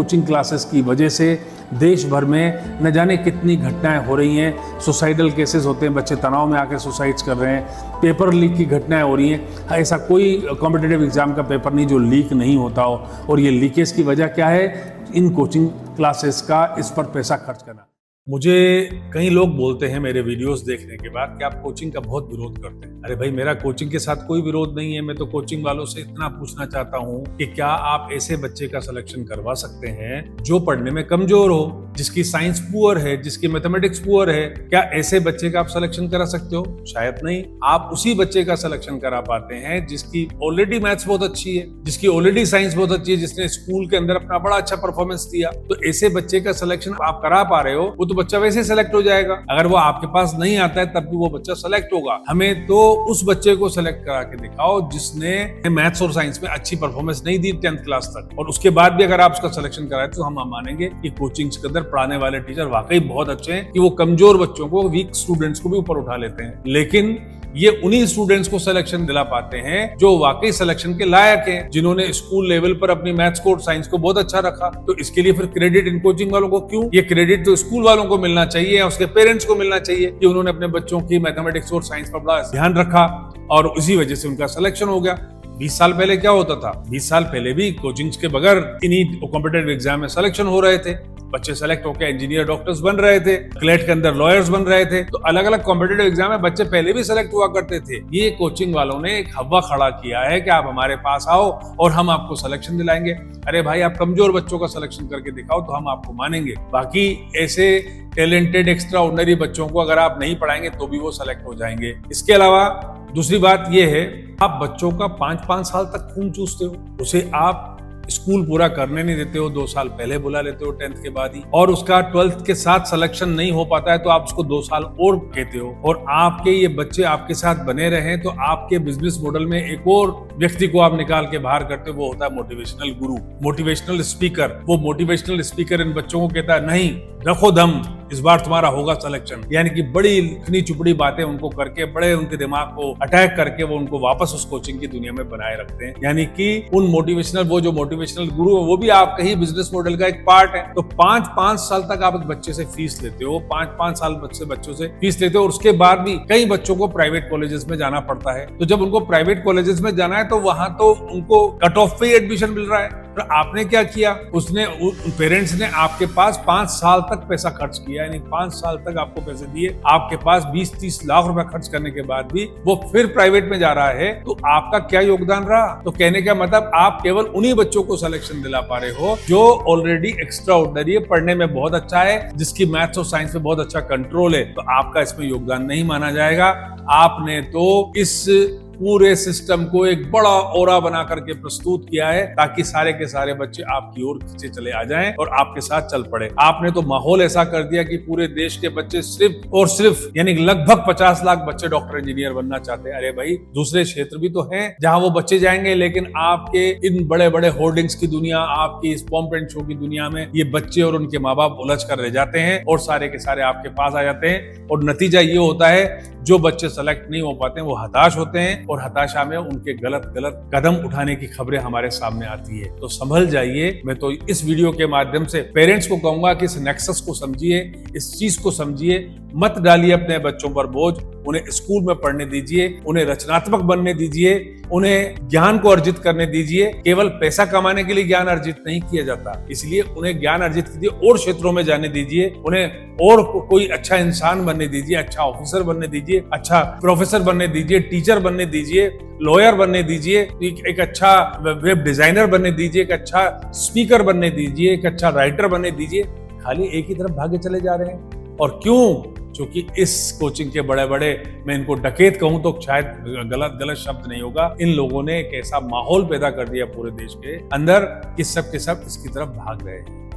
Coaching classes की वजह से देश भर में न जाने कितनी घटनाएं हो रही हैं। सुसाइडल केसेस होते हैं, बच्चे तनाव में आकर सुसाइड्स कर रहे हैं, पेपर लीक की घटनाएं हो रही हैं। ऐसा कोई कॉम्पिटिटिव एग्जाम का पेपर नहीं जो लीक नहीं होता हो। और ये लीकेज की वजह क्या है? इन कोचिंग क्लासेस का इस पर पैसा खर्च करना। मुझे कई लोग बोलते हैं मेरे वीडियोस देखने के बाद कि आप कोचिंग का बहुत विरोध करते हैं। अरे भाई, मेरा कोचिंग के साथ कोई विरोध नहीं है। मैं तो कोचिंग वालों से इतना पूछना चाहता हूं कि क्या आप ऐसे बच्चे का सिलेक्शन करवा सकते हैं जो पढ़ने में कमजोर हो, जिसकी साइंस पुअर है, जिसकी मैथमेटिक्स पुअर है? क्या ऐसे बच्चे का आप सिलेक्शन करा सकते हो? शायद नहीं। आप उसी बच्चे का सिलेक्शन करा पाते हैं जिसकी ऑलरेडी मैथ्स बहुत अच्छी है, जिसकी ऑलरेडी साइंस बहुत अच्छी है, जिसने स्कूल के अंदर अपना बड़ा अच्छा परफॉर्मेंस दिया। तो ऐसे बच्चे का सिलेक्शन आप करा पा रहे हो, वो तो बच्चा वैसे सेलेक्ट हो जाएगा। अगर वो आपके पास नहीं आता है तब भी वो बच्चा सेलेक्ट होगा। हमें तो उस बच्चे को सेलेक्ट करा के दिखाओ जिसने मैथ्स और साइंस में अच्छी परफॉर्मेंस नहीं दी 10th क्लास तक, और उसके बाद भी अगर आप उसका सिलेक्शन कराए तो हम मानेंगे कि कोचिंग के अंदर पढ़ाने वाले टीचर वाकई बहुत अच्छे हैं कि वो कमजोर बच्चों को, वीक स्टूडेंट्स को भी ऊपर उठा लेते हैं। लेकिन ये उन्हीं स्टूडेंट्स को सिलेक्शन दिला पाते हैं जो वाकई सिलेक्शन के लायक हैं, जिन्होंने स्कूल लेवल पर अपनी मैथ्स को और साइंस को बहुत अच्छा रखा। तो इसके लिए फिर क्रेडिट इन कोचिंग वालों को क्यों? ये क्रेडिट तो स्कूल वालों को मिलना चाहिए, उसके पेरेंट्स को मिलना चाहिए कि उन्होंने अपने बच्चों की मैथमेटिक्स और साइंस पर बड़ा ध्यान रखा और उसी वजह से उनका सिलेक्शन हो गया। 20 साल पहले क्या होता था? 20 साल पहले भी कोचिंग्स के बगैर इन्हीं कॉम्पिटिटिव एग्जाम में सिलेक्शन हो रहे थे। बच्चे सेलेक्ट होकर इंजीनियर, डॉक्टर्स बन रहे थे, क्लेट के अंदर लॉयर्स बन रहे थे। तो अलग अलग कॉम्पिटिटिव एग्जाम में बच्चे पहले भी सेलेक्ट हुआ करते थे। ये कोचिंग वालों ने एक हवा खड़ा किया है कि आप हमारे पास आओ और हम आपको सिलेक्शन दिलाएंगे। अरे भाई, आप कमजोर बच्चों का सिलेक्शन करके दिखाओ तो हम आपको मानेंगे। बाकी ऐसे टैलेंटेड एक्स्ट्रा ऑर्डिनरी बच्चों को अगर आप नहीं पढ़ाएंगे तो भी वो सेलेक्ट हो जाएंगे। इसके अलावा दूसरी बात यह है, आप बच्चों का 5-5 साल तक खून चूसते हो, उसे आप स्कूल पूरा करने नहीं देते हो, 2 साल पहले बुला लेते हो 10th के बाद ही, और उसका 12th के साथ सिलेक्शन नहीं हो पाता है तो आप उसको 2 साल और कहते हो। और आपके ये बच्चे आपके साथ बने रहे तो आपके बिजनेस मॉडल में एक और व्यक्ति को आप निकाल के बाहर करते हो, वो होता है मोटिवेशनल गुरु, मोटिवेशनल स्पीकर। वो मोटिवेशनल स्पीकर इन बच्चों को कहता है, नहीं रखो दम, इस बार तुम्हारा होगा सिलेक्शन। यानी कि बड़ी लिखनी चुपड़ी बातें उनको करके, बड़े उनके दिमाग को अटैक करके वो उनको वापस उस कोचिंग की दुनिया में बनाए रखते हैं। यानी कि उन मोटिवेशनल, वो जो मोटिवेशनल गुरु है वो भी आपका ही बिजनेस मॉडल का एक पार्ट है। तो 5-5 साल तक आप एक बच्चे से फीस लेते हो, 5-5 साल बच्चों से फीस लेते हो, और उसके बाद भी कई बच्चों को प्राइवेट कॉलेजेस में जाना पड़ता है। तो जब उनको प्राइवेट कॉलेजेस में जाना है तो वहां तो उनको कट ऑफ पे एडमिशन मिल रहा है। तो आपने क्या किया? पेरेंट्स ने आपके पास 5 साल तक पैसा खर्च किया, यानी 5 साल तक आपको पैसे दिए, आपके पास 20-30 लाख रुपए खर्च करने के बाद भी वो फिर प्राइवेट में जा रहा है, तो आपका क्या योगदान रहा? तो कहने का मतलब, आप केवल उन्हीं बच्चों को सिलेक्शन दिला पा रहे हो जो ऑलरेडी एक्स्ट्रा ऑर्डिनरी है, पढ़ने में बहुत अच्छा है, जिसकी मैथ्स और साइंस में बहुत अच्छा कंट्रोल है। तो आपका इसमें योगदान नहीं माना जाएगा। आपने तो इस पूरे सिस्टम को एक बड़ा ओरा बना करके प्रस्तुत किया है ताकि सारे के सारे बच्चे आपकी ओर खींचे चले आ जाएं और आपके साथ चल पड़े। आपने तो माहौल ऐसा कर दिया कि पूरे देश के बच्चे सिर्फ और सिर्फ, यानी लगभग 50 लाख बच्चे डॉक्टर इंजीनियर बनना चाहते हैं। अरे भाई, दूसरे क्षेत्र भी तो हैं जहां वो बच्चे जाएंगे, लेकिन आपके इन बड़े बड़े होर्डिंग्स की दुनिया, आपकी इस पॉम्प एंड शो की दुनिया में ये बच्चे और उनके माँ बाप उलझ कर रह जाते हैं और सारे के सारे आपके पास आ जाते हैं। और नतीजा ये होता है, जो बच्चे सेलेक्ट नहीं हो पाते हैं वो हताश होते हैं, और हताशा में उनके गलत कदम उठाने की खबरें हमारे सामने आती है। तो संभल जाइए। मैं तो इस वीडियो के माध्यम से पेरेंट्स को कहूंगा कि इस नेक्सस को समझिए, इस चीज को समझिए, मत डालिए अपने बच्चों पर बोझ। उन्हें स्कूल में पढ़ने दीजिए, उन्हें रचनात्मक बनने दीजिए, उन्हें ज्ञान को अर्जित करने दीजिए। केवल पैसा कमाने के लिए ज्ञान अर्जित नहीं किया जाता, इसलिए उन्हें ज्ञान अर्जित कीजिए और क्षेत्रों में जाने दीजिए, उन्हें और कोई अच्छा इंसान बनने दीजिए, अच्छा ऑफिसर बनने दीजिए, अच्छा प्रोफेसर बनने दीजिए, टीचर बनने दीजिए, लॉयर बनने दीजिए, एक अच्छा वेब डिजाइनर बनने दीजिए, एक अच्छा स्पीकर बनने दीजिए, एक अच्छा राइटर बनने दीजिए। खाली एक ही तरफ भागे चले जा रहे हैं। और क्यों? क्योंकि इस कोचिंग के बड़े बड़े, मैं इनको डकैत कहूं तो शायद गलत शब्द नहीं होगा, इन लोगों ने एक ऐसा माहौल पैदा कर दिया पूरे देश के अंदर कि सब के सब इसकी तरफ भाग रहे हैं।